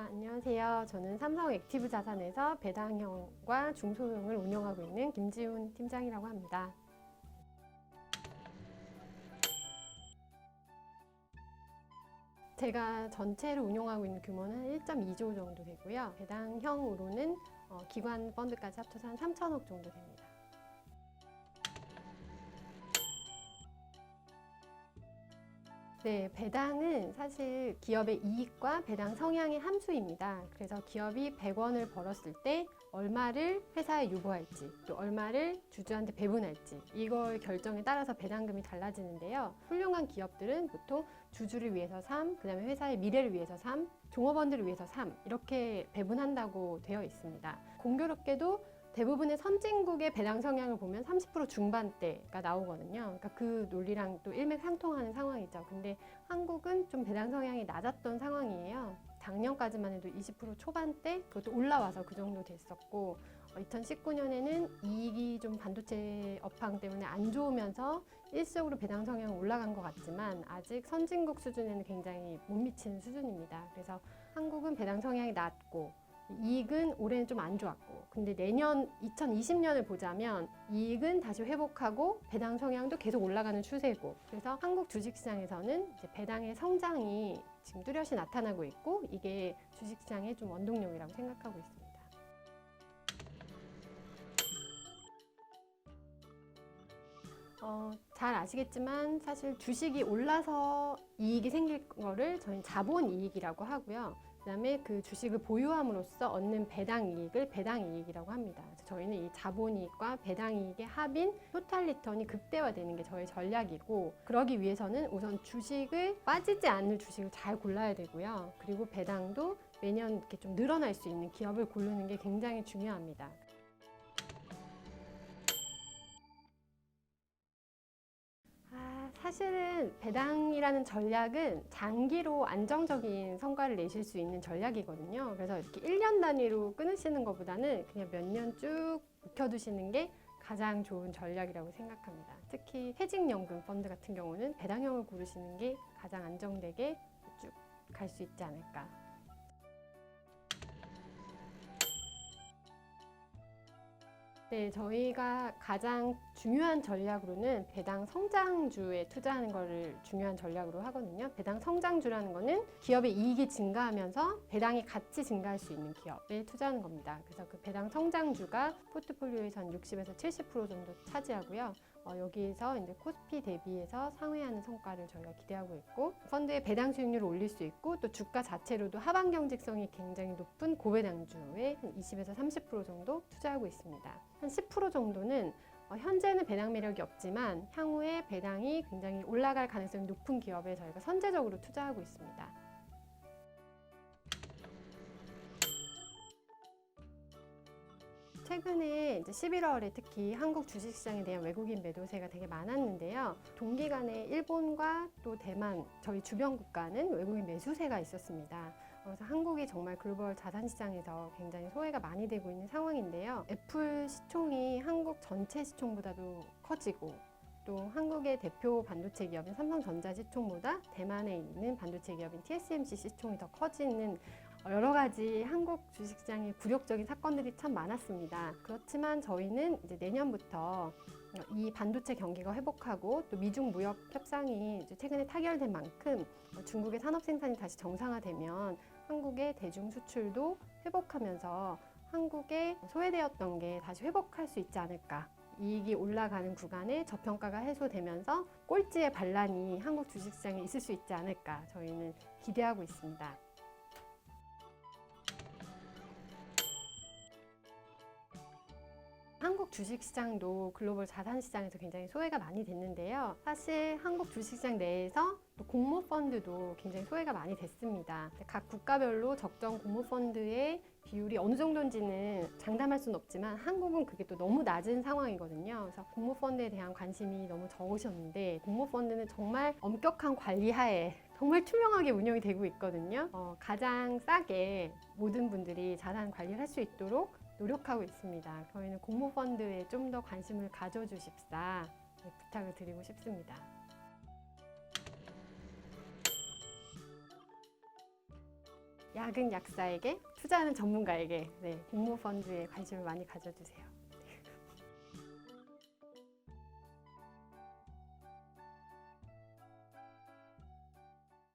안녕하세요. 저는 삼성 액티브 자산에서 배당형과 중소형을 운영하고 있는 김지훈 팀장이라고 합니다. 제가 전체를 운용하고 있는 규모는 1.2조 정도 되고요. 배당형으로는 기관 펀드까지 합쳐서 한 3천억 정도 됩니다. 네, 배당은 사실 기업의 이익과 배당 성향의 함수입니다. 그래서 기업이 100원을 벌었을 때 얼마를 회사에 유보할지, 또 얼마를 주주한테 배분할지, 이걸 결정에 따라서 배당금이 달라지는데요. 훌륭한 기업들은 보통 주주를 위해서 3, 그 다음에 회사의 미래를 위해서 3, 종업원들을 위해서 3, 이렇게 배분한다고 되어 있습니다. 공교롭게도 대부분의 선진국의 배당 성향을 보면 30% 중반대가 나오거든요. 그러니까 그 논리랑 또 일맥상통하는 상황이죠. 근데 한국은 좀 배당 성향이 낮았던 상황이에요. 작년까지만 해도 20% 초반대, 그것도 올라와서 그 정도 됐었고, 2019년에는 이익이 좀 반도체 업황 때문에 안 좋으면서 일시적으로 배당 성향은 올라간 것 같지만 아직 선진국 수준에는 굉장히 못 미치는 수준입니다. 그래서 한국은 배당 성향이 낮고 이익은 올해는 좀 안 좋았고, 근데 내년 2020년을 보자면 이익은 다시 회복하고 배당 성향도 계속 올라가는 추세고, 그래서 한국 주식시장에서는 이제 배당의 성장이 지금 뚜렷이 나타나고 있고, 이게 주식시장의 좀 원동력이라고 생각하고 있습니다. 잘 아시겠지만 사실 주식이 올라서 이익이 생길 거를 저희는 자본이익이라고 하고요. 그 다음에 그 주식을 보유함으로써 얻는 배당이익을 배당이익이라고 합니다. 그래서 저희는 이 자본이익과 배당이익의 합인 토탈 리턴이 극대화되는 게 저희 전략이고, 그러기 위해서는 우선 주식을 빠지지 않을 주식을 잘 골라야 되고요. 그리고 배당도 매년 이렇게 좀 늘어날 수 있는 기업을 고르는 게 굉장히 중요합니다. 사실은 배당이라는 전략은 장기로 안정적인 성과를 내실 수 있는 전략이거든요. 그래서 이렇게 1년 단위로 끊으시는 것보다는 그냥 몇 년 쭉 묵혀두시는 게 가장 좋은 전략이라고 생각합니다. 특히 퇴직연금 펀드 같은 경우는 배당형을 고르시는 게 가장 안정되게 쭉 갈 수 있지 않을까. 네, 저희가 가장 중요한 전략으로는 배당 성장주에 투자하는 것을 중요한 전략으로 하거든요. 배당 성장주라는 거는 기업의 이익이 증가하면서 배당이 같이 증가할 수 있는 기업에 투자하는 겁니다. 그래서 그 배당 성장주가 포트폴리오에서 한 60에서 70% 정도 차지하고요. 여기에서 이제 코스피 대비해서 상회하는 성과를 저희가 기대하고 있고, 펀드의 배당 수익률을 올릴 수 있고, 또 주가 자체로도 하방 경직성이 굉장히 높은 고배당주에 한 20에서 30% 정도 투자하고 있습니다. 한 10% 정도는 현재는 배당 매력이 없지만 향후에 배당이 굉장히 올라갈 가능성이 높은 기업에 저희가 선제적으로 투자하고 있습니다. 최근에 이제 11월에 특히 한국 주식시장에 대한 외국인 매도세가 되게 많았는데요. 동기간에 일본과 또 대만, 저희 주변 국가는 외국인 매수세가 있었습니다. 그래서 한국이 정말 글로벌 자산시장에서 굉장히 소외가 많이 되고 있는 상황인데요. 애플 시총이 한국 전체 시총보다도 커지고, 또 한국의 대표 반도체 기업인 삼성전자 시총보다 대만에 있는 반도체 기업인 TSMC 시총이 더 커지는 여러 가지 한국 주식시장의 굴욕적인 사건들이 참 많았습니다. 그렇지만 저희는 이제 내년부터 이 반도체 경기가 회복하고, 또 미중 무역 협상이 이제 최근에 타결된 만큼 중국의 산업 생산이 다시 정상화되면 한국의 대중 수출도 회복하면서 한국에 소외되었던 게 다시 회복할 수 있지 않을까. 이익이 올라가는 구간에 저평가가 해소되면서 꼴찌의 반란이 한국 주식시장에 있을 수 있지 않을까 저희는 기대하고 있습니다. 한국 주식시장도 글로벌 자산시장에서 굉장히 소외가 많이 됐는데요. 사실 한국 주식시장 내에서 또 공모펀드도 굉장히 소외가 많이 됐습니다. 각 국가별로 적정 공모펀드의 비율이 어느 정도인지는 장담할 수는 없지만 한국은 그게 또 너무 낮은 상황이거든요. 그래서 공모펀드에 대한 관심이 너무 적으셨는데, 공모펀드는 정말 엄격한 관리 하에 정말 투명하게 운영이 되고 있거든요. 가장 싸게 모든 분들이 자산 관리를 할 수 있도록 노력하고 있습니다. 저희는 공모펀드에 좀 더 관심을 가져주십사 부탁을 드리고 싶습니다. 야근 약사에게 투자하는 전문가에게 네, 공모펀드에 관심을 많이 가져주세요.